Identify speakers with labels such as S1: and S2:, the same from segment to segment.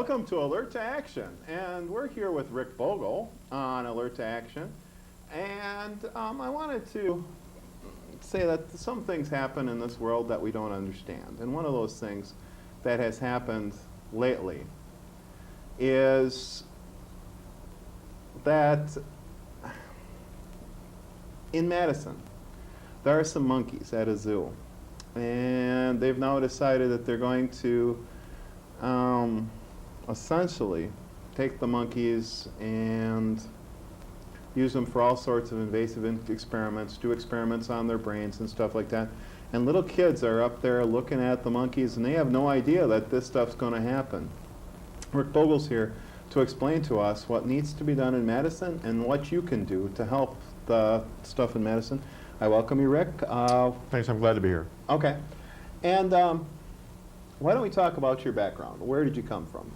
S1: Welcome to Alert to Action, and we're here with Rick Bogle on Alert to Action, and I wanted to say that some things happen in this world that we don't understand, and one of those things that has happened lately is that in Madison there are some monkeys at a zoo, and they've now decided that they're going to essentially take the monkeys and use them for all sorts of invasive experiments, do experiments on their brains and stuff like that. And little kids are up there looking at the monkeys, and they have no idea that this stuff's going to happen. Rick Bogle's here to explain to us what needs to be done in Madison and what you can do to help the stuff in Madison. I welcome you, Rick.
S2: Thanks, I'm glad to be here.
S1: Okay. And why don't we talk about your background? Where did you come from?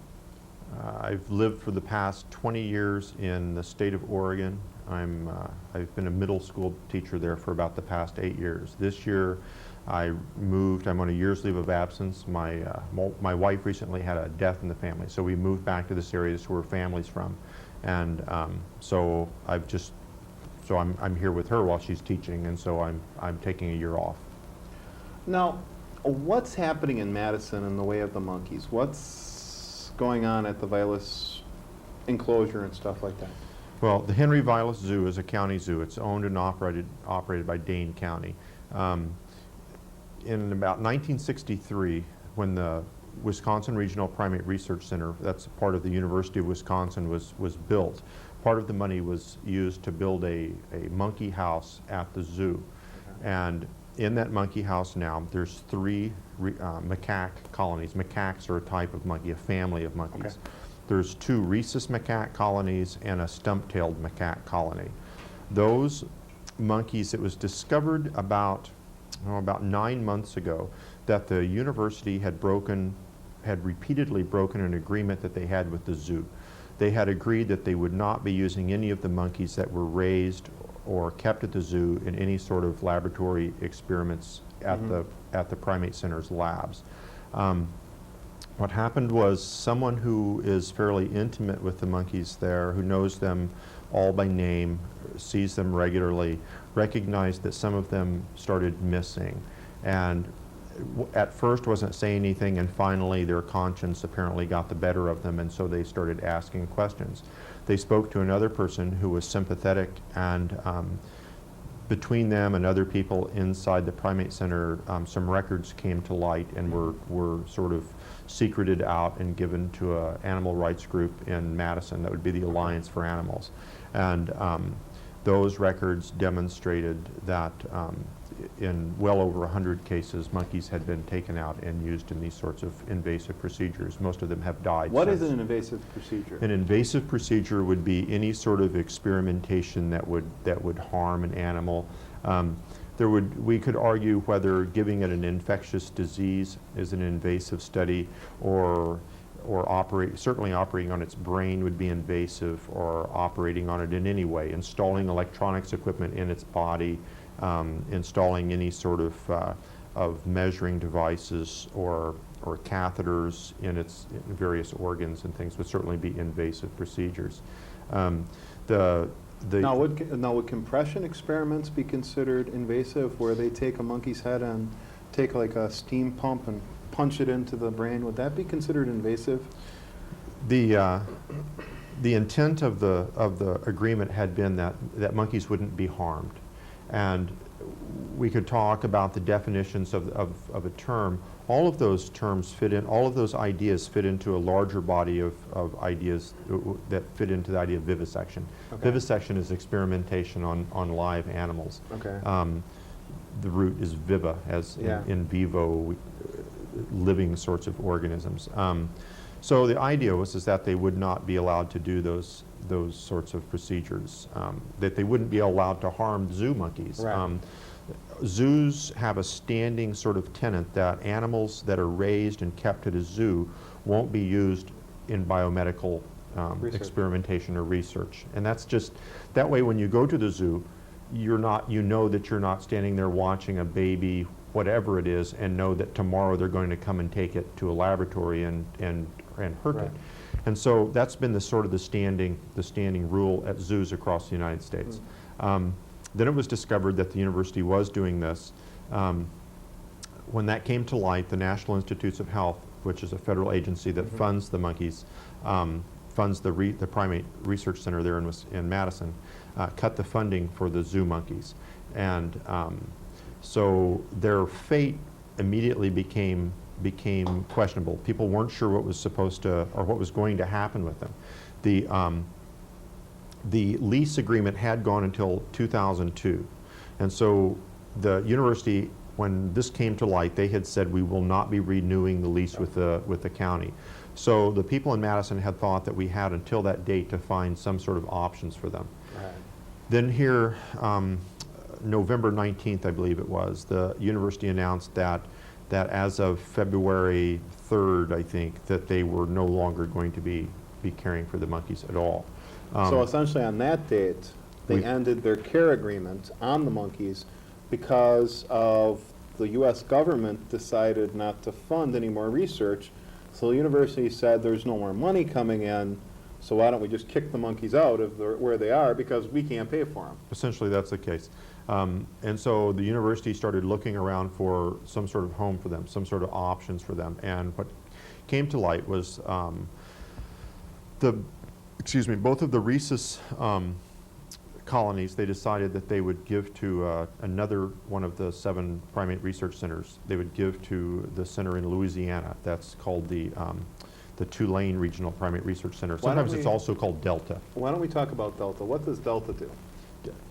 S2: I've lived for the past 20 years in the state of Oregon. I've been a middle school teacher there for about the past 8 years. This year I moved, I'm on a year's leave of absence. My wife recently had a death in the family, so we moved back to this area. This is where her family's from. And so I'm here with her while she's teaching, and so I'm taking a year off.
S1: Now, what's happening in Madison in the way of the monkeys? What's going on at the Vilas enclosure and stuff like that?
S2: Well, the Henry Vilas Zoo is a county zoo. It's owned and operated by Dane County. In about 1963, when the Wisconsin Regional Primate Research Center, that's part of the University of Wisconsin, was built, part of the money was used to build a monkey house at the zoo. Okay. And in that monkey house now, there's 3 macaque colonies. Macaques are a type of monkey, a family of monkeys. Okay. There's 2 rhesus macaque colonies and a stump-tailed macaque colony. Those monkeys, it was discovered about 9 months ago that the university had repeatedly broken an agreement that they had with the zoo. They had agreed that they would not be using any of the monkeys that were raised or kept at the zoo in any sort of laboratory experiments at the primate center's labs. What happened was someone who is fairly intimate with the monkeys there, who knows them all by name, sees them regularly, recognized that some of them started missing, and at first wasn't saying anything, and finally their conscience apparently got the better of them, and so they started asking questions. They spoke to another person who was sympathetic, and between them and other people inside the primate center, some records came to light and were sort of secreted out and given to an animal rights group in Madison that would be the Alliance for Animals. And those records demonstrated that in well over 100 cases, monkeys had been taken out and used in these sorts of invasive procedures. Most of them have died.
S1: What is an invasive procedure?
S2: An invasive procedure would be any sort of experimentation that would harm an animal. We could argue whether giving it an infectious disease is an invasive study, or certainly operating on its brain would be invasive, or operating on it in any way, installing electronics equipment in its body, installing any sort of measuring devices or catheters in its various organs and things would certainly be invasive procedures.
S1: Now would compression experiments be considered invasive, where they take a monkey's head and take like a steam pump and punch it into the brain? Would that be considered invasive?
S2: The intent of the agreement had been that monkeys wouldn't be harmed, and we could talk about the definitions of a term. All of those terms fit in, all of those ideas fit into a larger body of ideas that fit into the idea of vivisection. Okay. Vivisection is experimentation on live animals.
S1: Okay.
S2: The root is viva, as in vivo, living sorts of organisms. So the idea was that they would not be allowed to do those sorts of procedures, that they wouldn't be allowed to harm zoo monkeys.
S1: Right.
S2: Zoos have a standing sort of tenet that animals that are raised and kept at a zoo won't be used in biomedical experimentation or research. And that's just, that way when you go to the zoo, you know that you're not standing there watching a baby, whatever it is, and know that tomorrow they're going to come and take it to a laboratory and hurt it. And so that's been the sort of the standing rule at zoos across the United States. Then it was discovered that the university was doing this. When that came to light, the National Institutes of Health, which is a federal agency that funds the monkeys, funds the primate research center there in Madison, cut the funding for the zoo monkeys. And so their fate immediately became questionable. People weren't sure what was supposed to, or what was going to happen with them. The lease agreement had gone until 2002. And so the university, when this came to light, they had said, we will not be renewing the lease with the county. So the people in Madison had thought that we had until that date to find some sort of options for them.
S1: Right.
S2: Then here, November 19th, I believe it was, the university announced that as of February 3rd, I think, that they were no longer going to be caring for the monkeys at all.
S1: So essentially on that date, they ended their care agreement on the monkeys because of the U.S. government decided not to fund any more research. So the university said there's no more money coming in, so why don't we just kick the monkeys out of where they are because we can't pay for them.
S2: Essentially that's the case. And so the university started looking around for some sort of home for them, some sort of options for them. And what came to light was both of the rhesus colonies, they decided that they would give to another one of the 7 primate research centers. They would give to the center in Louisiana. That's called the Tulane Regional Primate Research Center. Sometimes it's also called Delta.
S1: Why don't we talk about Delta? What does Delta do?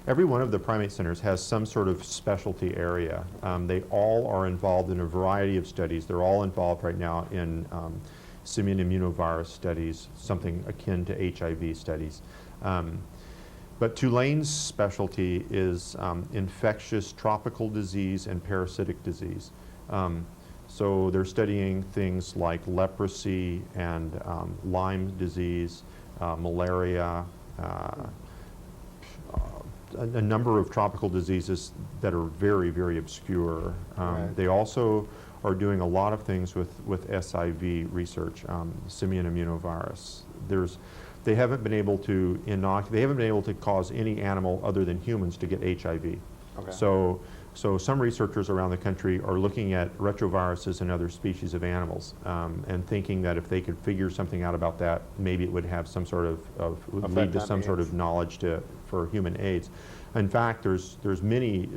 S2: Every one of the primate centers has some sort of specialty area. They all are involved in a variety of studies. They're all involved right now in simian immunovirus studies, something akin to HIV studies. But Tulane's specialty is infectious tropical disease and parasitic disease. So they're studying things like leprosy and Lyme disease, malaria, a number of tropical diseases that are very, very obscure.
S1: Right.
S2: They also are doing a lot of things with SIV research, simian immunovirus. They haven't been able to cause any animal other than humans to get HIV.
S1: Okay.
S2: So some researchers around the country are looking at retroviruses in other species of animals and thinking that if they could figure something out about that, maybe it would have some sort of lead to some sort of knowledge for human AIDS. In fact, there's many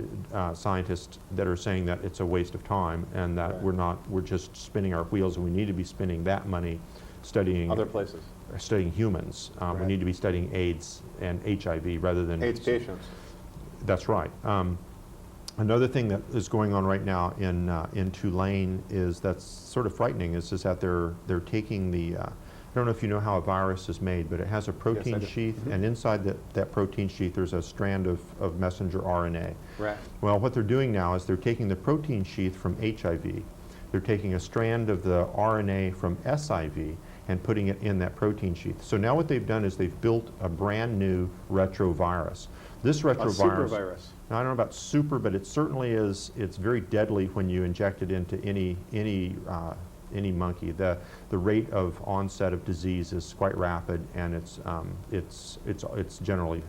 S2: scientists that are saying that it's a waste of time and that we're just spinning our wheels, and we need to be spending that money studying
S1: other places.
S2: Studying humans. We need to be studying AIDS and HIV rather than
S1: AIDS patients.
S2: That's right. Another thing that is going on right now in Tulane is that's sort of frightening is that they're taking the I don't know if you know how a virus is made, but it has a protein sheath, and inside that protein sheath there's a strand of messenger RNA.
S1: Right.
S2: Well, what they're doing now is they're taking the protein sheath from HIV, they're taking a strand of the RNA from SIV and putting it in that protein sheath. So now what they've done is they've built a brand new retrovirus. This retrovirus,
S1: a super virus.
S2: Now, I don't know about super, but it certainly is. It's very deadly when you inject it into any monkey. The rate of onset of disease is quite rapid, and it's generally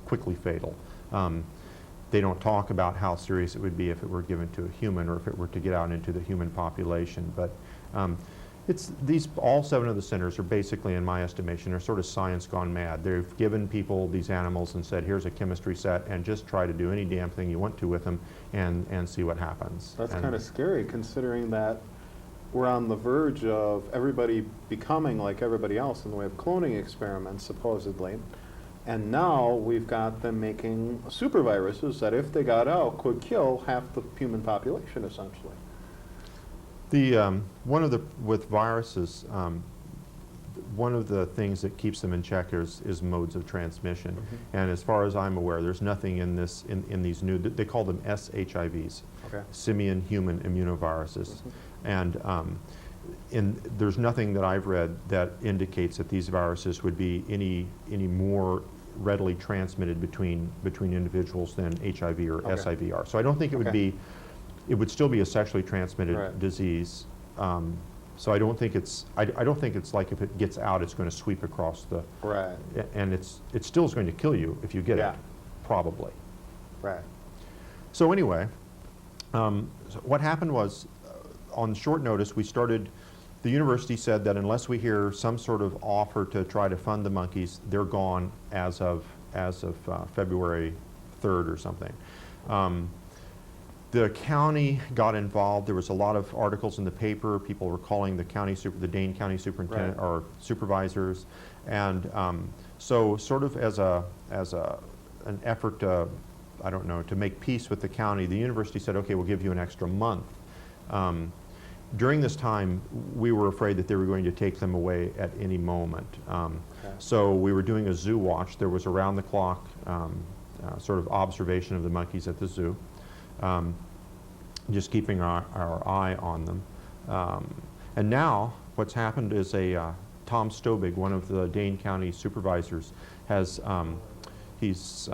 S2: quickly fatal. They don't talk about how serious it would be if it were given to a human or if it were to get out into the human population, but. All 7 of the centers are basically, in my estimation, are sort of science gone mad. They've given people these animals and said, here's a chemistry set, and just try to do any damn thing you want to with them and see what happens.
S1: That's kind of scary, considering that we're on the verge of everybody becoming like everybody else in the way of cloning experiments, supposedly. And now we've got them making super viruses that, if they got out, could kill half the human population, essentially.
S2: With viruses, one of the things that keeps them in check is modes of transmission. And as far as I'm aware, there's nothing in these new, they call them SHIVs, simian human immunoviruses. And there's nothing that I've read that indicates that these viruses would be any more readily transmitted between individuals than HIV or SIV are. So I don't think it would be. It would still be a sexually transmitted disease, So I don't think it's, I don't think it's like if it gets out, it's going to sweep across the,
S1: Right.
S2: and it still is going to kill you if you get
S1: Yeah.
S2: it, probably.
S1: Right.
S2: So anyway, so what happened was, on short notice, we started, the university said that unless we hear some sort of offer to try to fund the monkeys, they're gone as of February 3rd or something. The county got involved. There was a lot of articles in the paper. People were calling the the Dane County superintendent
S1: Right.
S2: or supervisors, and so sort of as an effort to, I don't know, to make peace with the county, the university said, okay, we'll give you an extra month. During this time, we were afraid that they were going to take them away at any moment. So we were doing a zoo watch. There was around the clock sort of observation of the monkeys at the zoo. Just keeping our eye on them. And now what's happened is Tom Stobig, one of the Dane County supervisors, has he's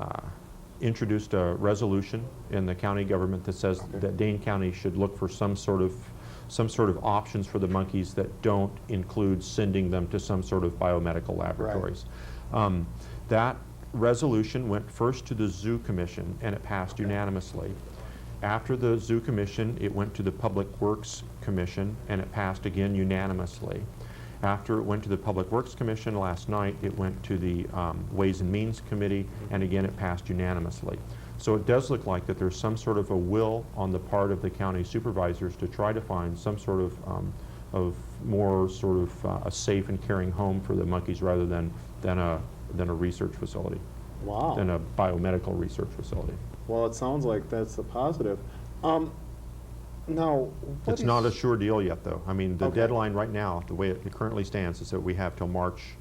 S2: introduced a resolution in the county government that says that Dane County should look for some sort of options for the monkeys that don't include sending them to some sort of biomedical laboratories. Right. That resolution went first to the Zoo Commission, and it passed unanimously. After the Zoo Commission, it went to the Public Works Commission, and it passed again unanimously. After it went to the Public Works Commission last night, it went to the Ways and Means Committee, and again it passed unanimously. So it does look like that there's some sort of a will on the part of the county supervisors to try to find some sort of more sort of a safe and caring home for the monkeys rather than a research facility.
S1: Wow.
S2: Than a biomedical research facility.
S1: Well, it sounds like that's a positive. Now,
S2: It's not a sure deal yet, though. I mean, the
S1: Okay.
S2: deadline right now, the way it currently stands, is that we have till March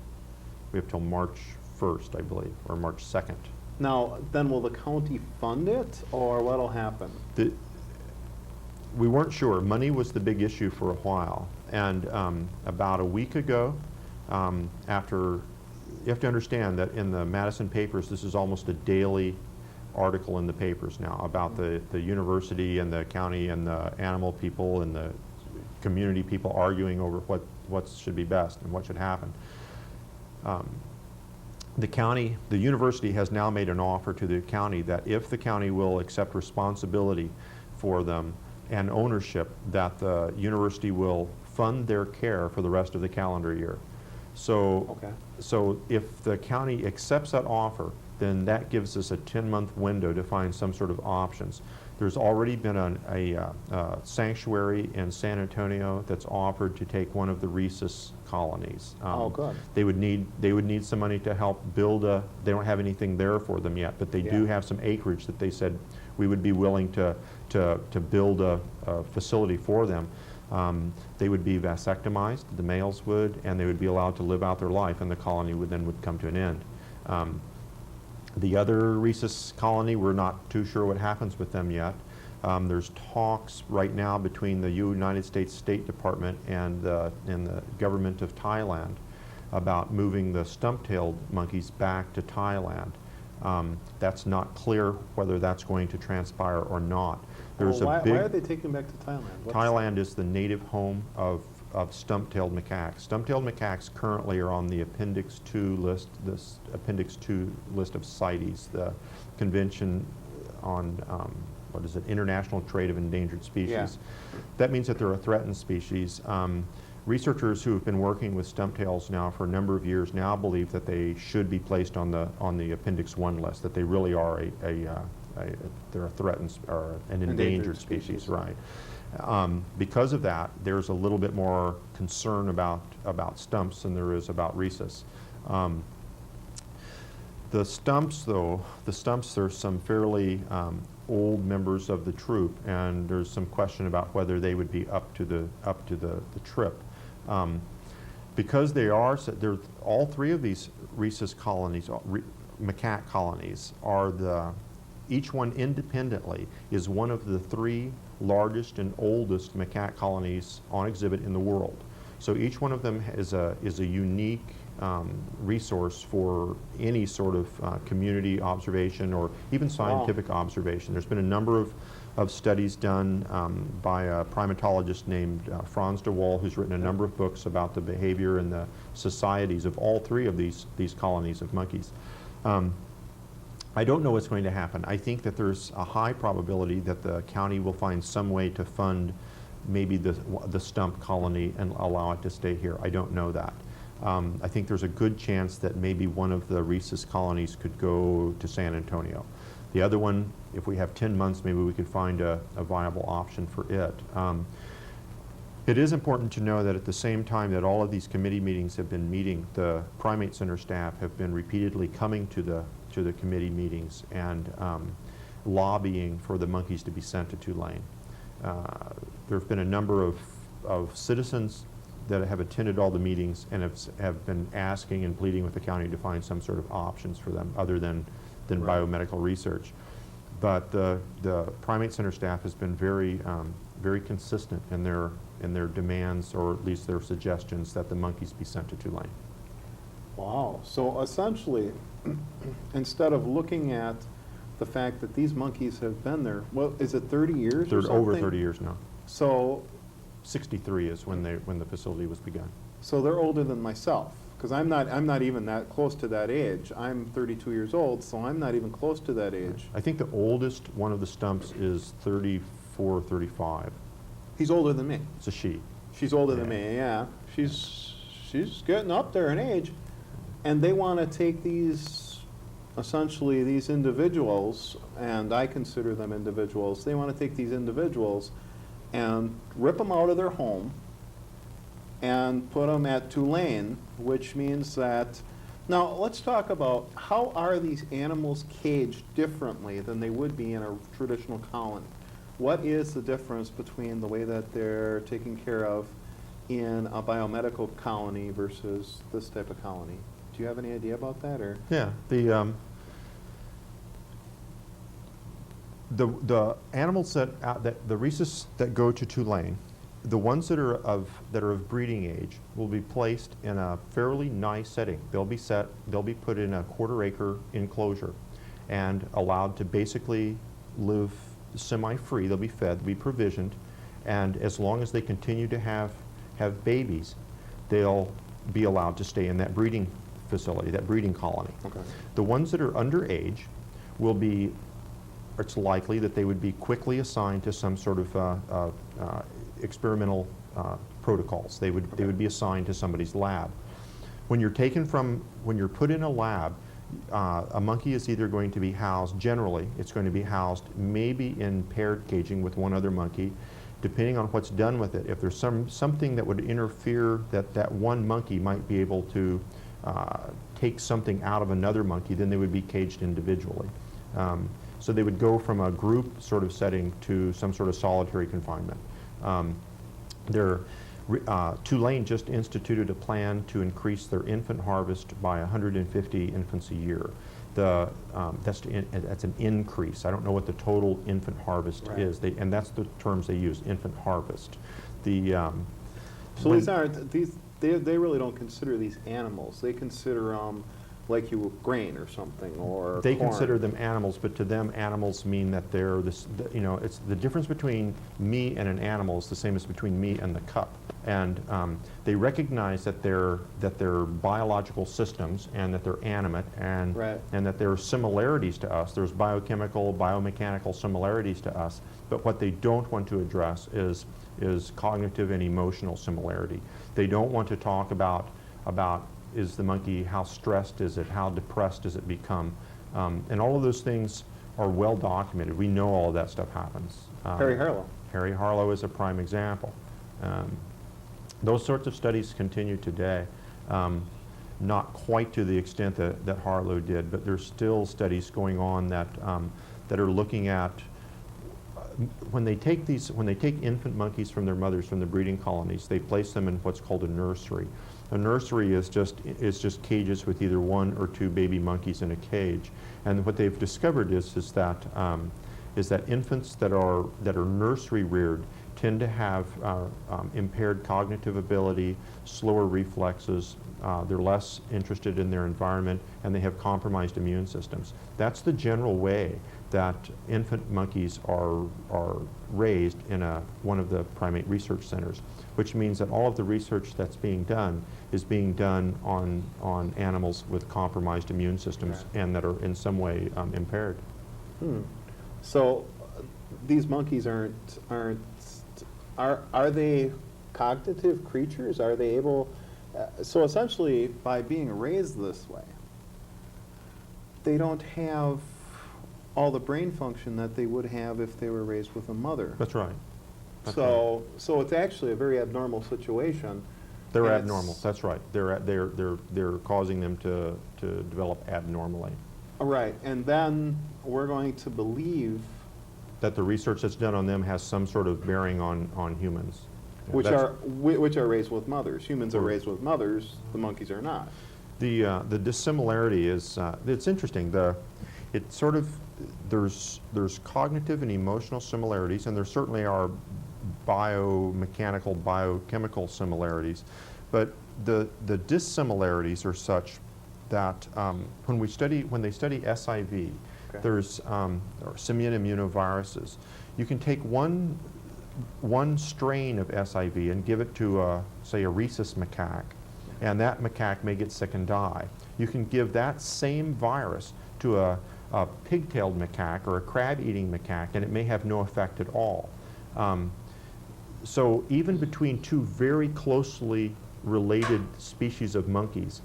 S2: 1st, I believe, or March 2nd.
S1: Now, then will the county fund it, or what'll happen?
S2: We weren't sure. Money was the big issue for a while. And about a week ago, after, you have to understand that in the Madison papers, this is almost a daily article in the papers now about the university and the county and the animal people and the community people arguing over what should be best and what should happen. The university has now made an offer to the county that if the county will accept responsibility for them and ownership, that the university will fund their care for the rest of the calendar year. So,
S1: Okay.
S2: so if the county accepts that offer, then that gives us a 10-month window to find some sort of options. There's already been a sanctuary in San Antonio that's offered to take one of the rhesus colonies.
S1: Oh, good.
S2: They would need some money to help build they don't have anything there for them yet, but they do have some acreage that they said we would be willing to build a facility for them. They would be vasectomized, the males would, and they would be allowed to live out their life, and the colony would come to an end. The other rhesus colony, we're not too sure what happens with them yet. There's talks right now between the United States State Department and the government of Thailand about moving the stump-tailed monkeys back to Thailand. That's not clear whether that's going to transpire or not. There's
S1: Well,
S2: a big.
S1: why are they taking them back to Thailand?
S2: Thailand is the native home of stump-tailed macaques. Stump-tailed macaques currently are on the Appendix 2 list, this Appendix 2 list of CITES, the Convention on, International Trade of Endangered Species.
S1: Yeah.
S2: That means that they're a threatened species. Researchers who have been working with stump-tails now for a number of years now believe that they should be placed on the Appendix 1 list, that they really are they're a threatened or an endangered species, right? Because of that, there's a little bit more concern about stumps than there is about rhesus. The stumps, there's some fairly old members of the troop, and there's some question about whether they would be up to the trip. Because all three of these rhesus colonies, macaque colonies, each one independently is one of the three largest and oldest macaque colonies on exhibit in the world. So each one of them is a unique resource for any sort of community observation or even scientific observation. There's been a number of studies done by a primatologist named Franz de Waal, who's written a number of books about the behavior and the societies of all three of these colonies of monkeys. I don't know what's going to happen. I think that there's a high probability that the county will find some way to fund maybe the stump colony and allow it to stay here. I don't know that. I think there's a good chance that maybe one of the rhesus colonies could go to San Antonio. The other one, if we have 10 months, maybe we could find a viable option for it. It is important to know that at the same time that all of these committee meetings have been meeting, the Primate Center staff have been repeatedly coming to the committee meetings and lobbying for the monkeys to be sent to Tulane. There have been a number of citizens that have attended all the meetings and have been asking and pleading with the county to find some sort of options for them other than
S1: Right.
S2: biomedical research. But the Primate Center staff has been very consistent in their demands, or at least their suggestions, that the monkeys be sent to Tulane.
S1: Wow. So essentially, instead of looking at the fact that these monkeys have been there, well, is it 30 years or
S2: They're
S1: something?
S2: over 30 years now.
S1: So
S2: 63 is when the facility was begun.
S1: they're older than myself, because I'm not even that close to that age. I'm 32 years old, so I'm not even close to that age.
S2: I think the oldest one of the stumps is 34, 35.
S1: He's older than me.
S2: It's a she.
S1: She's older than
S2: Yeah.
S1: me, yeah. She's getting up there in age. And they want to take essentially these individuals, and I consider them individuals, they want to take these individuals and rip them out of their home and put them at Tulane, which means that, now let's talk about how are these animals caged differently than they would be in a traditional colony? What is the difference between the way that they're taken care of in a biomedical colony versus this type of colony? Do you have any idea about that, or?
S2: Yeah, the animals that the rhesus that go to Tulane, the ones that are of breeding age, will be placed in a fairly nice setting. They'll be put in a quarter-acre enclosure and allowed to basically live semi-free. They'll be fed, they'll be provisioned, and as long as they continue to have babies, they'll be allowed to stay in that breeding facility, that breeding colony.
S1: Okay.
S2: The ones that are underage will be, it's likely that they would be quickly assigned to some sort of experimental protocols. They would be assigned to somebody's lab. When you're put in a lab, a monkey is either going to be housed, generally, it's going to be housed maybe in paired caging with one other monkey, depending on what's done with it. If there's something that would interfere, that one monkey might be able to take something out of another monkey, then they would be caged individually. So they would go from a group sort of setting to some sort of solitary confinement. Tulane just instituted a plan to increase their infant harvest by 150 infants a year. That's an increase. I don't know what the total infant harvest
S1: Right.
S2: is, and that's the terms they use, infant harvest.
S1: So they really don't consider these animals. They consider like grain or something, or
S2: They
S1: corn.
S2: consider them animals, but to them, animals mean that they're it's the difference between me and an animal is the same as between me and the cup. And they recognize that they're biological systems and that they're animate, and
S1: Right.
S2: and that there are similarities to us. There's biochemical, biomechanical similarities to us, but what they don't want to address is cognitive and emotional similarity. They don't want to talk about is the monkey, how stressed is it, how depressed does it become, and all of those things are well documented. We know all of that stuff happens.
S1: Harry Harlow.
S2: Harry Harlow is a prime example. Those sorts of studies continue today, not quite to the extent that Harlow did, but there's still studies going on that are looking at when they take infant monkeys from their mothers from the breeding colonies, they place them in what's called a nursery. A nursery is just cages with either one or two baby monkeys in a cage, and what they've discovered is that infants that are nursery reared tend to have impaired cognitive ability, slower reflexes, they're less interested in their environment, and they have compromised immune systems. That's the general way that infant monkeys are raised in one of the primate research centers, which means that all of the research that's being done is being done on animals with compromised immune systems and that are in some way impaired.
S1: So these monkeys are they cognitive creatures? Are they able, so essentially by being raised this way, they don't have all the brain function that they would have if they were raised with a mother.
S2: That's right.
S1: So it's actually a very abnormal situation.
S2: They're
S1: and
S2: abnormal. That's right. They're causing them to develop abnormally.
S1: Right, and then we're going to believe
S2: That the research that's done on them has some sort of bearing on humans.
S1: which
S2: That's-
S1: are raised with mothers. Humans are raised with mothers. The monkeys are not.
S2: The dissimilarity is it's interesting. It sort of there's cognitive and emotional similarities, and there certainly are biomechanical, biochemical similarities, but the dissimilarities are such that when they study SIV, there's or simian immunoviruses. You can take one strain of SIV and give it to say a rhesus macaque, and that macaque may get sick and die. You can give that same virus to a pig-tailed macaque or a crab-eating macaque, and it may have no effect at all. So even between two very closely related species of monkeys,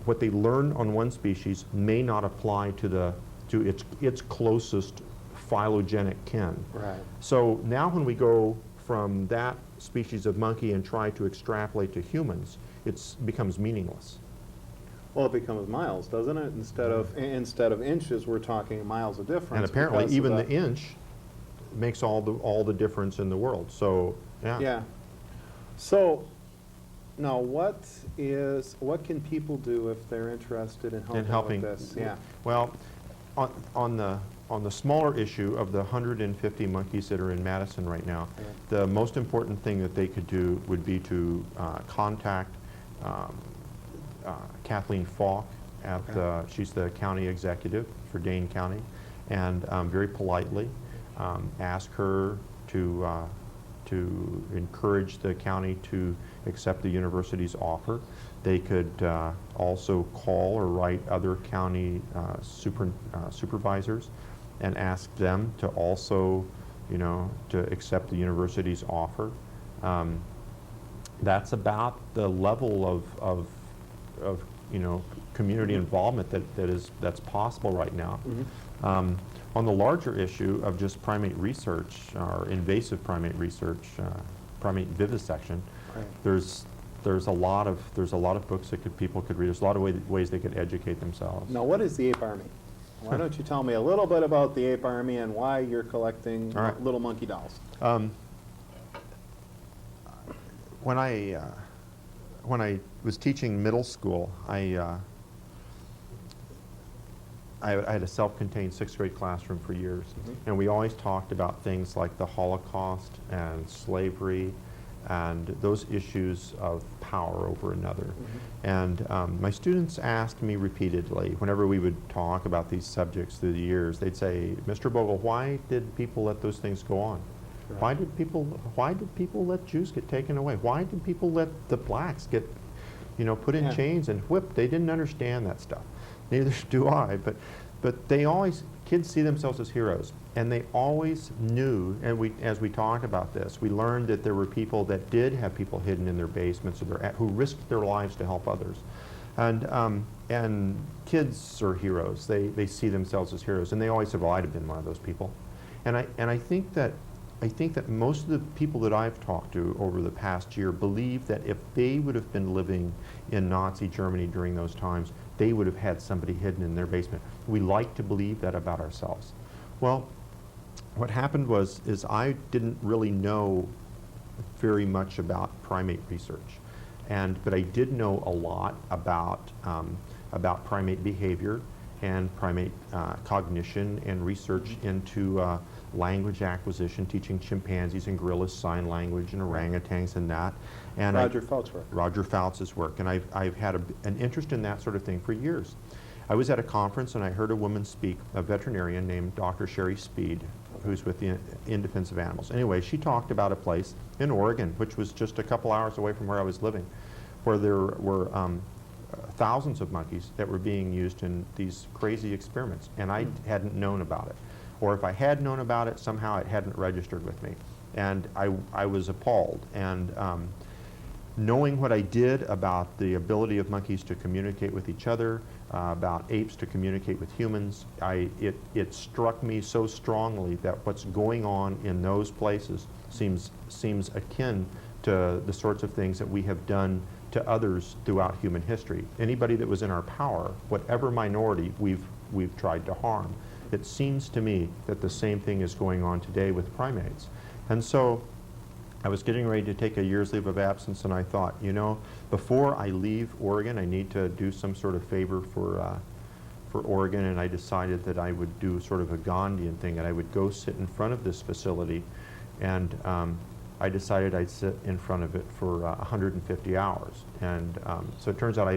S2: what they learn on one species may not apply to its closest phylogenetic kin.
S1: Right.
S2: So now when we go from that species of monkey and try to extrapolate to humans, it becomes meaningless.
S1: Well, it becomes miles, doesn't it? Instead of inches, we're talking miles of difference.
S2: And apparently
S1: because of
S2: even the inch makes all the difference in the world. So yeah.
S1: Yeah. So now, what can people do if they're interested in helping with this? Yeah.
S2: Well, on the smaller issue of the 150 monkeys that are in Madison right now, the most important thing that they could do would be to contact Kathleen Falk she's the county executive for Dane County, and very politely ask her to encourage the county to accept the university's offer. They could also call or write other county supervisors and ask them to also, to accept the university's offer. That's about the level of community involvement that's possible right now.
S1: Mm-hmm.
S2: On the larger issue of just primate research or invasive primate research, primate vivisection,
S1: Right.
S2: there's a lot of books that people could read. There's a lot of ways they could educate themselves.
S1: Now, what is the ape army? Why don't you tell me a little bit about the ape army and why you're collecting
S2: All right.
S1: little monkey dolls?
S2: When I was teaching middle school, I had a self-contained 6th grade classroom for years, and we always talked about things like the Holocaust and slavery and those issues of power over another. And my students asked me repeatedly, whenever we would talk about these subjects through the years, they'd say, "Mr. Bogle, why did people let those things go on? Why did people let Jews get taken away? Why did people let the blacks get, put in chains and whipped?" They didn't understand that stuff. Neither do I, but kids see themselves as heroes, and they always knew, and as we talked about this, we learned that there were people that did have people hidden in their basements who risked their lives to help others. And kids are heroes. They see themselves as heroes, and they always said, "Well, I'd have been one of those people." And I think that most of the people that I've talked to over the past year believe that if they would have been living in Nazi Germany during those times, they would have had somebody hidden in their basement. We like to believe that about ourselves. Well, what happened is I didn't really know very much about primate research, but I did know a lot about primate behavior and primate cognition and research into language acquisition, teaching chimpanzees and gorillas sign language and orangutans and that. And
S1: Roger Felt's work.
S2: Roger Fouts' work, and I've had an interest in that sort of thing for years. I was at a conference and I heard a woman speak, a veterinarian named Dr. Sherry Speed, who's with the In Defense of Animals. Anyway, she talked about a place in Oregon, which was just a couple hours away from where I was living, where there were thousands of monkeys that were being used in these crazy experiments, and I hadn't known about it. Or if I had known about it, somehow it hadn't registered with me. And I was appalled. And knowing what I did about the ability of monkeys to communicate with each other, about apes to communicate with humans, it struck me so strongly that what's going on in those places seems akin to the sorts of things that we have done to others throughout human history. Anybody that was in our power, whatever minority we've tried to harm. It seems to me that the same thing is going on today with primates. And so I was getting ready to take a year's leave of absence, and I thought, you know, before I leave Oregon, I need to do some sort of favor for Oregon, and I decided that I would do sort of a Gandhian thing, and I would go sit in front of this facility, and I decided I'd sit in front of it for 150 hours. And so it turns out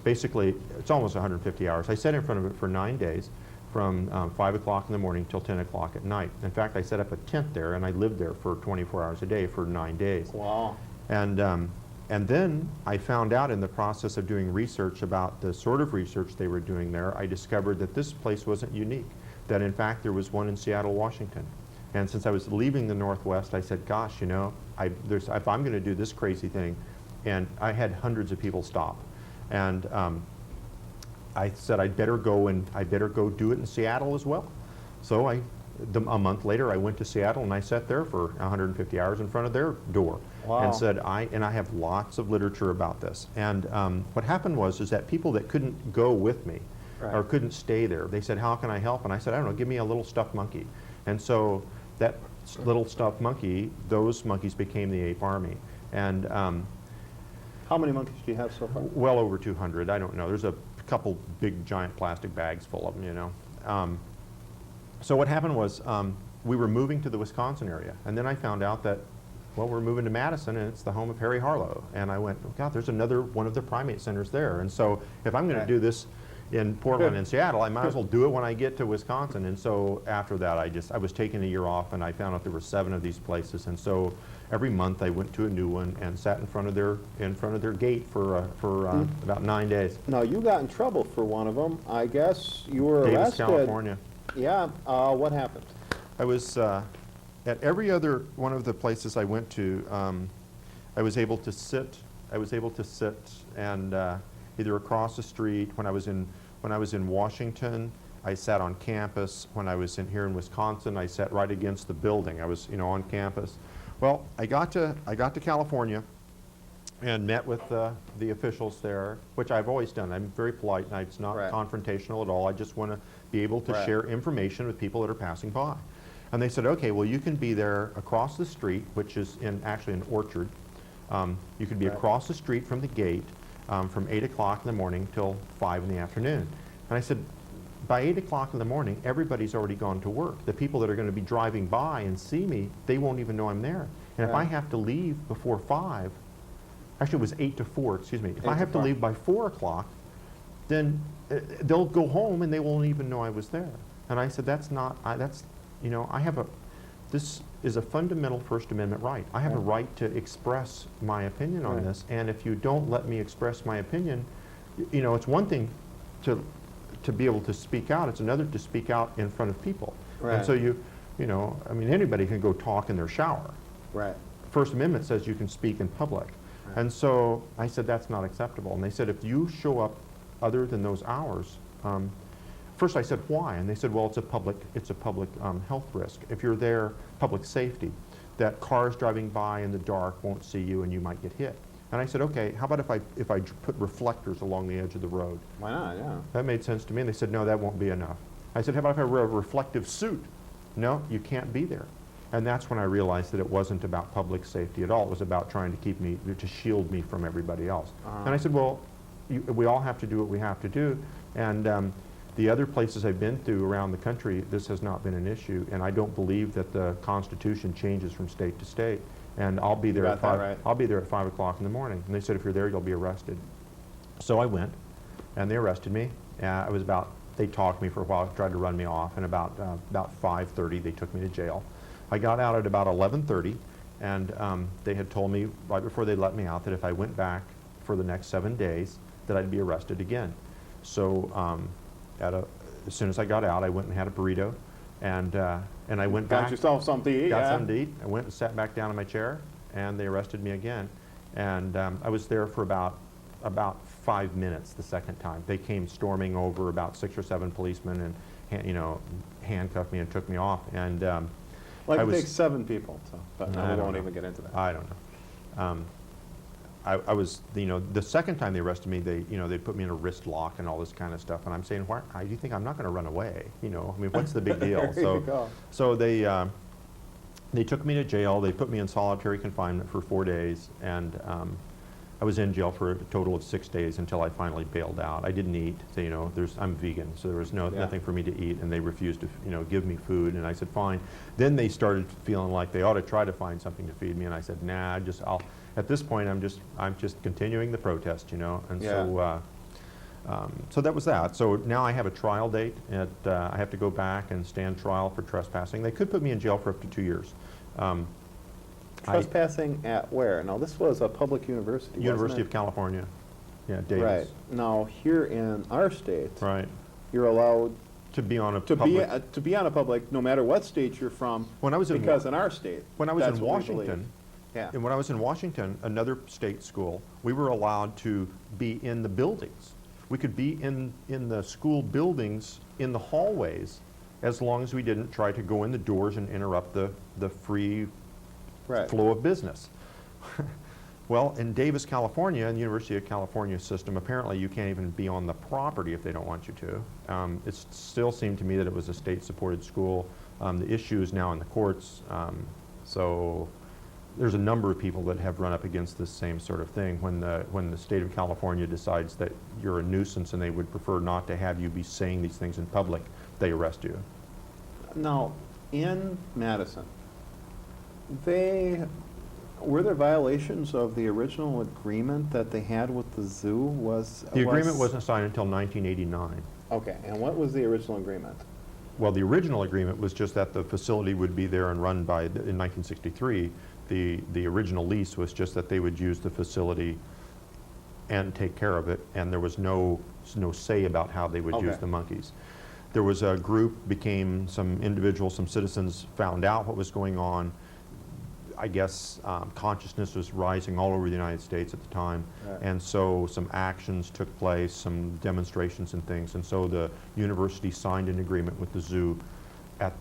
S2: basically, it's almost 150 hours. I sat in front of it for 9 days, from 5 o'clock in the morning till 10 o'clock at night. In fact, I set up a tent there, and I lived there for 24 hours a day for 9 days.
S1: Wow.
S2: And then I found out in the process of doing research about the sort of research they were doing there, I discovered that this place wasn't unique, that in fact there was one in Seattle, Washington. And since I was leaving the Northwest, I said, gosh, you know, if I'm going to do this crazy thing, and I had hundreds of people stop. And I said I'd better go do it in Seattle as well. So a month later, I went to Seattle and I sat there for 150 hours in front of their door.
S1: Wow.
S2: And said I have lots of literature about this. And what happened is that people that couldn't go with me,
S1: right,
S2: or couldn't stay there, they said, how can I help? And I said, I don't know, give me a little stuffed monkey. And so that little stuffed monkey, those monkeys became the ape army. And
S1: how many monkeys do you have so far?
S2: well over 200. I don't know. There's a couple big giant plastic bags full of them, you know. So what happened was we were moving to the Wisconsin area, and then I found out that, well, we're moving to Madison, and it's the home of Harry Harlow. And I went, oh, God, there's another one of the primate centers there. And so if I'm going to do this in Portland and Seattle, I might as well do it when I get to Wisconsin. And so after that, I was taking a year off, and I found out there were 7 of these places. And so every month I went to a new one and sat in front of their gate for about 9 days.
S1: Now, you got in trouble for one of them. I guess you were
S2: Davis,
S1: arrested.
S2: California.
S1: Yeah. What happened?
S2: I was at every other one of the places I went to. I was able to sit. And either across the street. When I was in Washington, I sat on campus. When I was here in Wisconsin, I sat right against the building. I was, on campus. Well, I got to California and met with the officials there, which I've always done. I'm very polite, and it's not confrontational at all. I just want to be able to share information with people that are passing by. And they said, okay, well, you can be there across the street, which is actually an orchard. You can be across the street from the gate from 8 o'clock in the morning till 5 in the afternoon. And I said, by 8 o'clock in the morning, everybody's already gone to work. The people that are going to be driving by and see me, they won't even know I'm there. And if I have to leave before 5, actually it was 8 to 4, excuse me. If I have to leave by 4 o'clock, then they'll go home and they won't even know I was there. And I said, this is a fundamental First Amendment right. I have a right to express my opinion on this, and if you don't let me express my opinion, it's one thing to be able to speak out, it's another to speak out in front of people. And so anybody can go talk in their shower. First Amendment says you can speak in public. And so I said, that's not acceptable. And they said, if you show up other than those hours, first I said, why? And they said, well, it's a public health risk. If you're there, public safety, that cars driving by in the dark won't see you and you might get hit. And I said, okay, how about if I put reflectors along the edge of the road?
S1: Why not, yeah.
S2: That made sense to me. And they said, no, that won't be enough. I said, how about if I wear a reflective suit? No, you can't be there. And that's when I realized that it wasn't about public safety at all. It was about trying to shield me from everybody else. And I said, well, we all have to do what we have to do. And The other places I've been to around the country, this has not been an issue, and I don't believe that the Constitution changes from state to state. And I'll be there
S1: got
S2: at
S1: that
S2: 5.
S1: right.
S2: I'll be there at 5 o'clock in the morning. And they said, if you're there, you'll be arrested. So I went, and they arrested me. It was about, they talked to me for a while, tried to run me off, and about 5:30 they took me to jail. I got out at about 11:30, and they had told me right before they let me out that if I went back for the next 7 days, that I'd be arrested again. So as soon as I got out, I went and had a burrito, and I went back.
S1: Got yourself something to eat,
S2: Got
S1: yeah.
S2: something to eat. I went and sat back down in my chair, and they arrested me again. And I was there for about 5 minutes the second time. They came storming over, about 6 or 7 policemen, and handcuffed me and took me off. And
S1: Like
S2: I
S1: it
S2: was-
S1: takes 7 people, so, but
S2: I
S1: we
S2: don't
S1: won't
S2: know.
S1: even get into that.
S2: I don't know. I was, the second time they arrested me, they put me in a wrist lock and all this kind of stuff, and I'm saying, why do you think I'm not going to run away? I mean, what's the big deal?
S1: There you go.
S2: So they took me to jail. They put me in solitary confinement for 4 days, and I was in jail for a total of 6 days until I finally bailed out. I didn't eat. So, I'm vegan, so there was nothing for me to eat, and they refused to, give me food. And I said, fine. Then they started feeling like they ought to try to find something to feed me, and I said, nah, at this point, I'm just continuing the protest, And
S1: Yeah.
S2: so that was that. So now I have a trial date. I have to go back and stand trial for trespassing. They could put me in jail for up to 2 years.
S1: Trespassing at where? Now, this was a public university,
S2: University
S1: wasn't
S2: of California. Yeah,
S1: it?
S2: Davis.
S1: Right. Now, here in our state,
S2: Right.
S1: you're allowed
S2: To be on a
S1: to
S2: public.
S1: be on a public, no matter what state you're from,
S2: When I was in
S1: because in our state,
S2: When I was
S1: that's
S2: in
S1: what we believe.
S2: Washington,
S1: Yeah.
S2: and when I was in Washington, another state school, we were allowed to be in the buildings. We could be in the school buildings, in the hallways, as long as we didn't try to go in the doors and interrupt the free
S1: Right.
S2: flow of business. Well, in Davis, California, in the University of California system, apparently you can't even be on the property if they don't want you to. It still seemed to me that it was a state-supported school. The issue is now in the courts, so there's a number of people that have run up against this same sort of thing. When the state of California decides that you're a nuisance and they would prefer not to have you be saying these things in public, they arrest you.
S1: Now, in Madison, were there violations of the original agreement that they had with the zoo?
S2: The agreement wasn't signed until 1989.
S1: Okay, and what was the original agreement?
S2: Well, the original agreement was just that the facility would be there and run by, in 1963, the original lease was just that they would use the facility and take care of it, and there was no say about how they would use
S1: Okay.
S2: the monkeys. There was a group, some individuals, some citizens found out what was going on. I guess consciousness was rising all over the United States at the time,
S1: Right.
S2: and so some actions took place, some demonstrations and things, and so the university signed an agreement with the zoo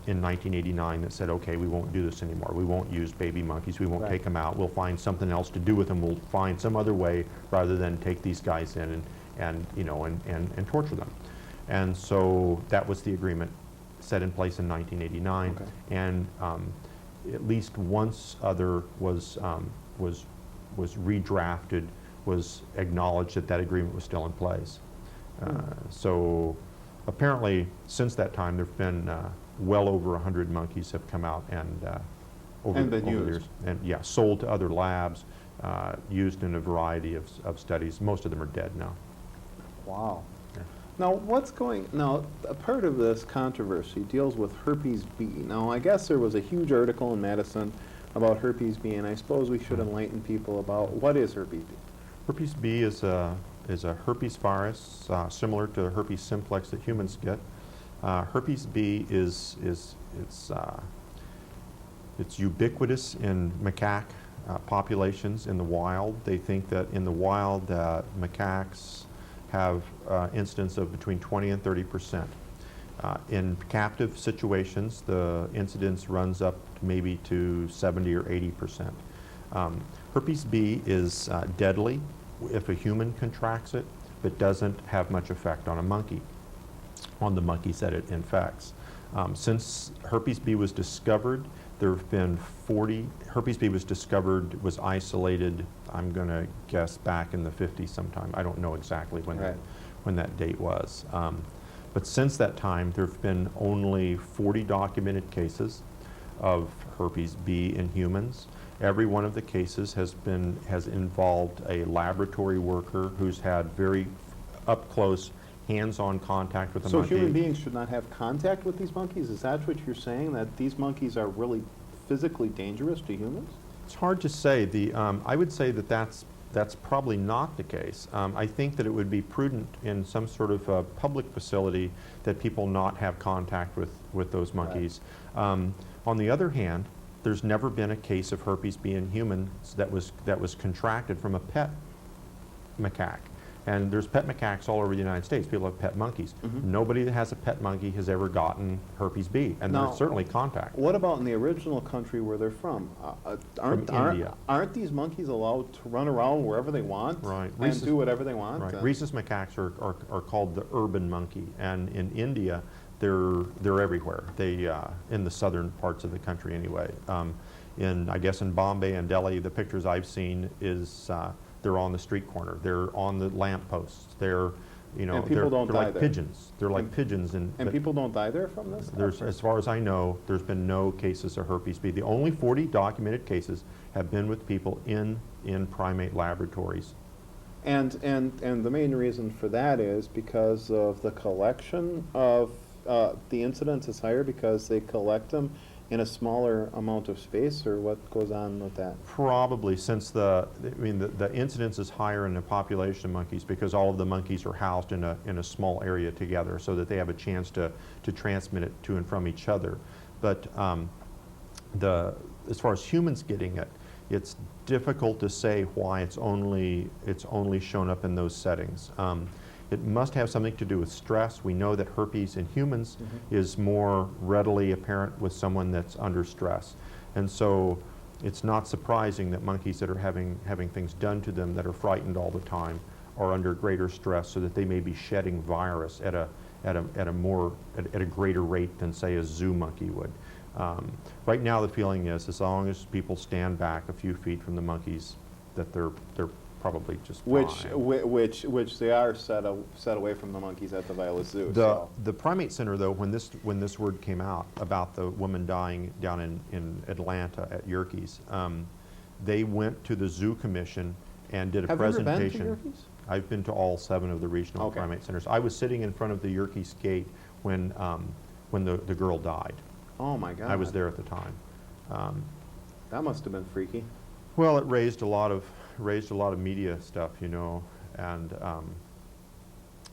S2: in 1989 that said, okay, we won't do this anymore. We won't use baby monkeys. We won't
S1: Right.
S2: take them out. We'll find something else to do with them. We'll find some other way rather than take these guys in and torture them. And so that was the agreement set in place in 1989.
S1: Okay.
S2: And at least once other was redrafted, was acknowledged that agreement was still in place. So apparently, since that time, there've been well over 100 monkeys have come out and
S1: And been
S2: over the
S1: used.
S2: years, and yeah, sold to other labs, used in a variety of studies. Most of them are dead now.
S1: Wow.
S2: Yeah.
S1: Now, a part of this controversy deals with herpes B. Now, I guess there was a huge article in Madison about herpes B, and I suppose we should enlighten people about what is herpes B.
S2: Herpes B is a herpes virus similar to herpes simplex that humans get. Herpes B it's ubiquitous in macaque populations in the wild. They think that in the wild macaques have incidence of between 20 and 30%. In captive situations, the incidence runs up maybe to 70 or 80%. Herpes B is deadly if a human contracts it, but doesn't have much effect on the monkeys that it infects. Since herpes B was discovered, there have been herpes B was isolated, I'm going to guess back in the 50s sometime. I don't know exactly when
S1: Right.
S2: that date was. But since that time, there have been only 40 documented cases of herpes B in humans. Every one of the cases has involved a laboratory worker who's had very up close, hands-on contact with the monkey.
S1: So human beings should not have contact with these monkeys? Is that what you're saying, that these monkeys are really physically dangerous to humans?
S2: It's hard to say. I would say that that's probably not the case. I think that it would be prudent in some sort of public facility that people not have contact with those monkeys. Right. On the other hand, there's never been a case of herpes B in humans that was contracted from a pet macaque. And there's pet macaques all over the United States. People have pet monkeys. Mm-hmm. Nobody that has a pet monkey has ever gotten herpes B, and there's certainly contact.
S1: What about in the original country where they're from?
S2: India.
S1: Aren't these monkeys allowed to run around wherever they want,
S2: right,
S1: and do whatever they want?
S2: Right. Rhesus macaques are called the urban monkey, and in India, they're everywhere. They in the southern parts of the country anyway. I guess in Bombay and Delhi, the pictures I've seen is they're on the street corner. They're on the lamp posts. They're they're like pigeons. They're like pigeons. And
S1: people don't die there from this?
S2: As far as I know, there's been no cases of herpes B. The only 40 documented cases have been with people in primate laboratories.
S1: And the main reason for that is because of the collection of the incidence is higher because they collect them in a smaller amount of space, or what goes on with that?
S2: Probably, since the incidence is higher in the population of monkeys because all of the monkeys are housed in a small area together, so that they have a chance to transmit it to and from each other. But as far as humans getting it, it's difficult to say why it's only shown up in those settings. It must have something to do with stress. We know that herpes in humans is more readily apparent with someone that's under stress. And so it's not surprising that monkeys that are having things done to them that are frightened all the time are under greater stress, so that they may be shedding virus at a greater rate than, say, a zoo monkey would. Right now the feeling is, as long as people stand back a few feet from the monkeys, that they're probably just fine.
S1: Which they are set away from the monkeys at the Viola Zoo.
S2: The primate center, though, when this word came out about the woman dying down in Atlanta at Yerkes, they went to the Zoo Commission and did a presentation.
S1: Have you ever been to Yerkes?
S2: I've been to all 7 of the regional primate centers. I was sitting in front of the Yerkes gate when the girl died.
S1: Oh my God!
S2: I was there at the time.
S1: That must have been freaky.
S2: Well, it raised a lot of media stuff, and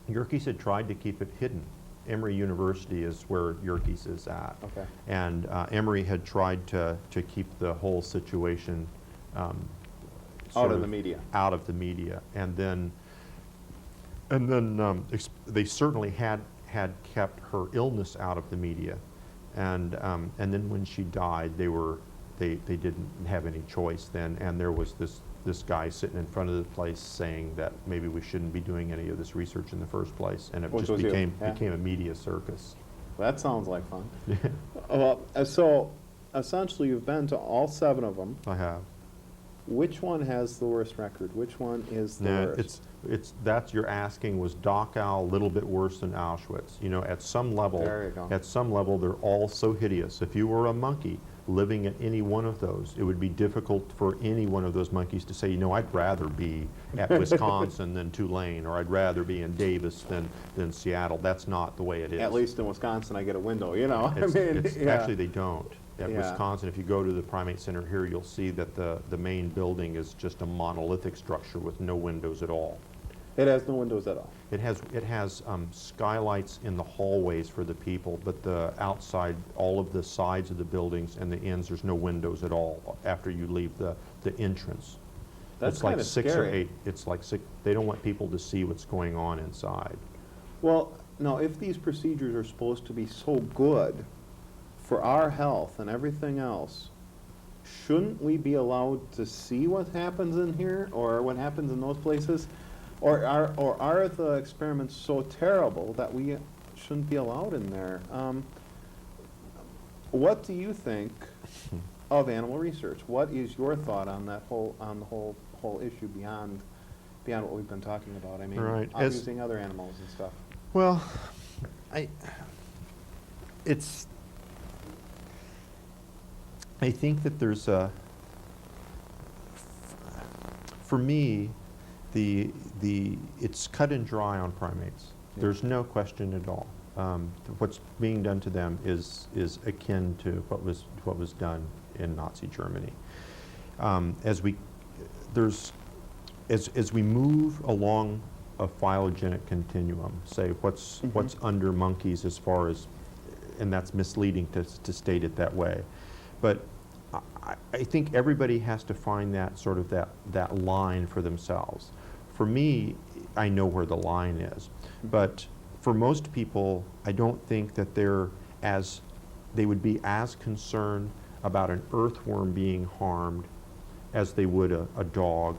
S2: Yerkes had tried to keep it hidden. Emory University is where Yerkes is at.
S1: Okay.
S2: And Emory had tried to keep the whole situation
S1: out of the media.
S2: Out of the media, and then they certainly had kept her illness out of the media, and then when she died, they didn't have any choice then, and there was this guy sitting in front of the place saying that maybe we shouldn't be doing any of this research in the first place, and it just became a media circus.
S1: Well, that sounds like fun. So essentially you've been to all 7 of them.
S2: I have.
S1: Which one has the worst record? Which one is the worst? That's
S2: you're asking, was Dachau a little bit worse than Auschwitz? At some level, they're all so hideous. If you were a monkey living at any one of those, it would be difficult for any one of those monkeys to say, I'd rather be at Wisconsin than Tulane, or I'd rather be in Davis than Seattle. That's not the way it is.
S1: At least in Wisconsin, I get a window,
S2: Actually, they don't. At Wisconsin, if you go to the primate center here, you'll see that the main building is just a monolithic structure with no windows at all.
S1: It has no windows at all?
S2: It has skylights in the hallways for the people, but the outside, all of the sides of the buildings and the ends, there's no windows at all after you leave the entrance.
S1: That's kind of scary.
S2: It's like 6 or 8. It's like 6. They don't want people to see what's going on inside.
S1: Well, now, if these procedures are supposed to be so good for our health and everything else, shouldn't we be allowed to see what happens in here, or what happens in those places? Or are the experiments so terrible that we shouldn't be allowed in there? What do you think of animal research? What is your thought on the whole issue beyond what we've been talking about? I mean,
S2: right.
S1: using other animals and stuff.
S2: Well, I, it's, I think that there's a, for me, it's cut and dry on primates.
S1: Yeah.
S2: There's no question at all. What's being done to them is akin to what was done in Nazi Germany. As we move along a phylogenetic continuum, say what's under monkeys as far as, and that's misleading to state it that way, but I think everybody has to find that sort of that line for themselves. For me, I know where the line is, but for most people, I don't think that they would be as concerned about an earthworm being harmed as they would a dog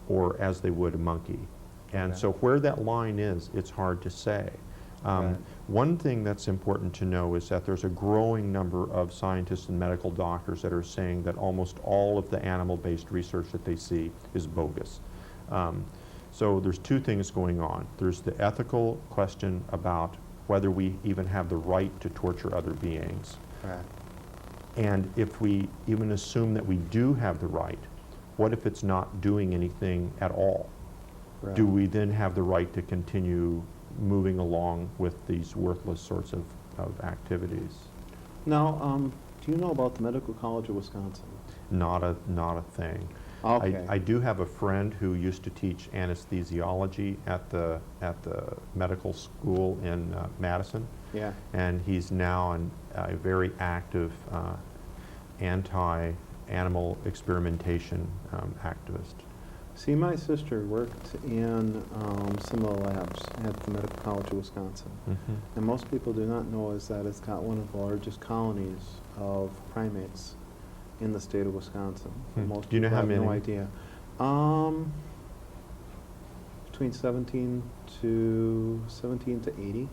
S2: or as they would a monkey. And so where that line is, it's hard to say.
S1: Right.
S2: One thing that's important to know is that there's a growing number of scientists and medical doctors that are saying that almost all of the animal-based research that they see is bogus. So there's two things going on. There's the ethical question about whether we even have the right to torture other beings.
S1: Right.
S2: And if we even assume that we do have the right, what if it's not doing anything at all?
S1: Right.
S2: Do we then have the right to continue moving along with these worthless sorts of activities?
S1: Now, do you know about the Medical College of Wisconsin?
S2: Not a thing.
S1: Okay.
S2: I do have a friend who used to teach anesthesiology at the medical school in Madison.
S1: Yeah.
S2: And he's now a very active anti-animal experimentation activist.
S1: See, my sister worked in some of the labs at the Medical College of Wisconsin.
S2: Mm-hmm.
S1: And most people do not know is that it's got one of the largest colonies of primates in the state of Wisconsin. Most
S2: Do you know
S1: people
S2: how
S1: have no
S2: many?
S1: idea. Between 17 to 80,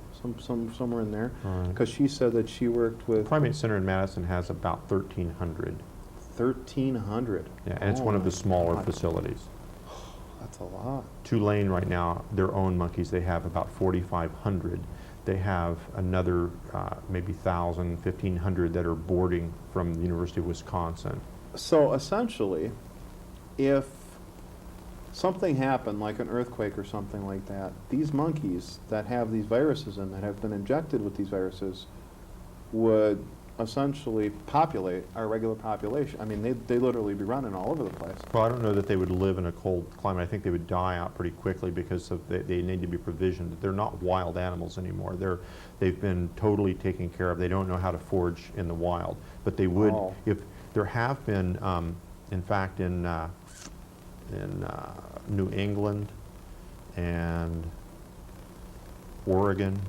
S1: somewhere in there.
S2: All right.
S1: Because she said that she worked with
S2: Primate Center in Madison has about 1,300.
S1: 1,300.
S2: Yeah, and it's
S1: Oh
S2: one of the
S1: my
S2: smaller
S1: God.
S2: facilities.
S1: That's a lot.
S2: Tulane right now, their own monkeys, they have about 4,500. They have another maybe 1,000, 1,500 that are boarding from the University of Wisconsin.
S1: So essentially, if something happened, like an earthquake or something like that, these monkeys that have these viruses and that have been injected with these viruses would essentially populate our regular population. I mean, they literally be running all over the place.
S2: Well, I don't know that they would live in a cold climate. I think they would die out pretty quickly because they need to be provisioned. They're not wild animals anymore. They've been totally taken care of. They don't know how to forage in the wild. But they would,
S1: Oh.
S2: if there have been, in fact, in New England and Oregon,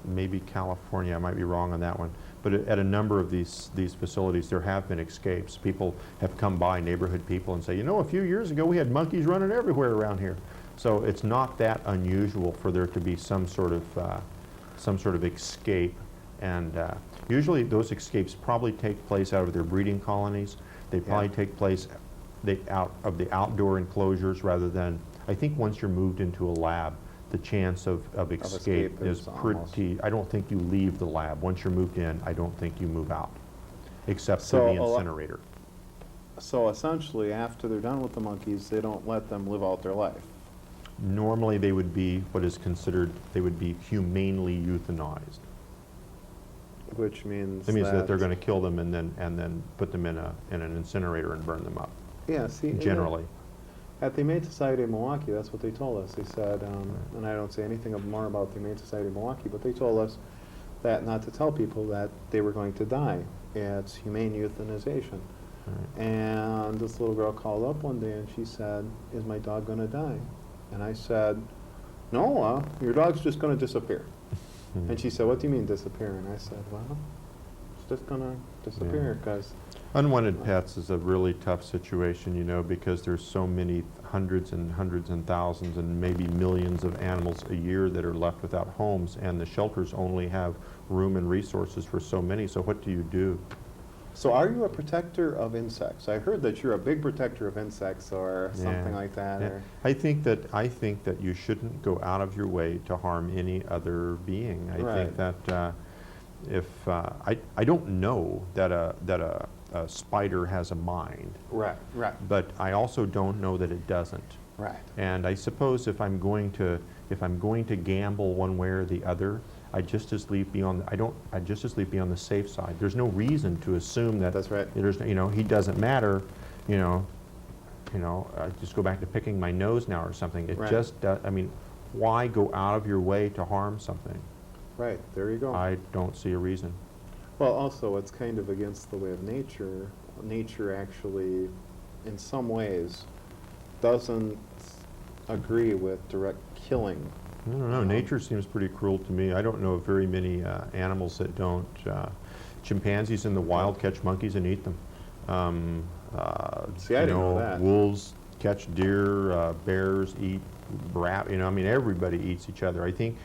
S2: maybe California, I might be wrong on that one, but at a number of these facilities there have been escapes. People have come by, neighborhood people, and say, you know, a few years ago we had monkeys running everywhere around here. So it's not that unusual for there to be some sort of escape, and usually those escapes probably take place out of their breeding colonies. They probably take place out of the outdoor enclosures rather than, I think once you're moved into a lab, the chance of escape is pretty, I don't think you leave the lab. Once you're moved in, I don't think you move out, except
S1: So
S2: to the incinerator.
S1: So essentially, after they're done with the monkeys, they don't let them live out their life.
S2: Normally they would be what is considered, they would be humanely euthanized.
S1: Which means
S2: That means that they're going to kill them and then put them in an incinerator and burn them up,
S1: Yeah, see,
S2: generally.
S1: at the Humane Society of Milwaukee, that's what they told us. They said, and I don't say anything more about the Humane Society of Milwaukee, but they told us that not to tell people that they were going to die. It's humane euthanization.
S2: Right.
S1: And this little girl called up one day and she said, is my dog going to die? And I said, no, your dog's just going to disappear. And she said, what do you mean disappear? And I said, well, it's just going to disappear because...
S2: Unwanted pets is a really tough situation, you know, because there's so many hundreds and thousands and maybe millions of animals a year that are left without homes, and the shelters only have room and resources for so many. So what do you do?
S1: So are you a protector of insects? I heard that you're a big protector of insects or something
S2: Yeah.
S1: like that.
S2: Yeah.
S1: Or,
S2: I think that you shouldn't go out of your way to harm any other being. I think
S1: Right.
S2: that if I don't know that a spider has a mind,
S1: right, right,
S2: but I also don't know that it doesn't.
S1: right.
S2: And I suppose if I'm going to gamble one way or the other, I just as lief be on the safe side. There's no reason to assume that
S1: That's right.
S2: there's, he doesn't matter, you know, I just go back to picking my nose now or something. It
S1: Right.
S2: just I mean, why go out of your way to harm something?
S1: Right, there you go.
S2: I don't see a reason.
S1: Well, also, it's kind of against the way of nature. Nature actually, in some ways, doesn't agree with direct killing.
S2: I don't know. Nature seems pretty cruel to me. I don't know of very many animals that don't. Chimpanzees in the wild catch monkeys and eat them.
S1: See, I didn't know that.
S2: Wolves catch deer. Bears eat I mean, everybody eats each other. I think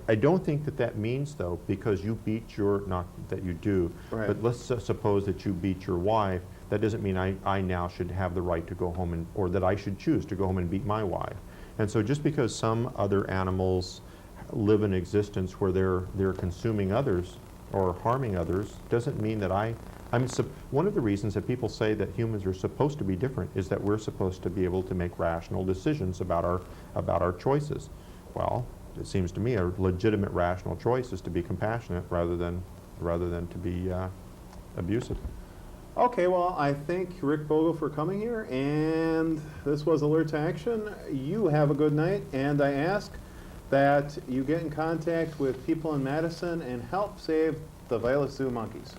S2: I don't think that means, though, because you beat not that you do,
S1: Right.
S2: but let's suppose that you beat your wife. That doesn't mean I now should have the right to go home or that I should choose to go home and beat my wife. And so just because some other animals live an existence where they're consuming others or harming others doesn't mean that one of the reasons that people say that humans are supposed to be different is that we're supposed to be able to make rational decisions about our choices. Well, it seems to me a legitimate rational choice is to be compassionate rather than to be abusive.
S1: Okay, well, I thank Rick Bogle for coming here, and this was Alert to Action. You have a good night, and I ask that you get in contact with people in Madison and help save the Violet Zoo monkeys.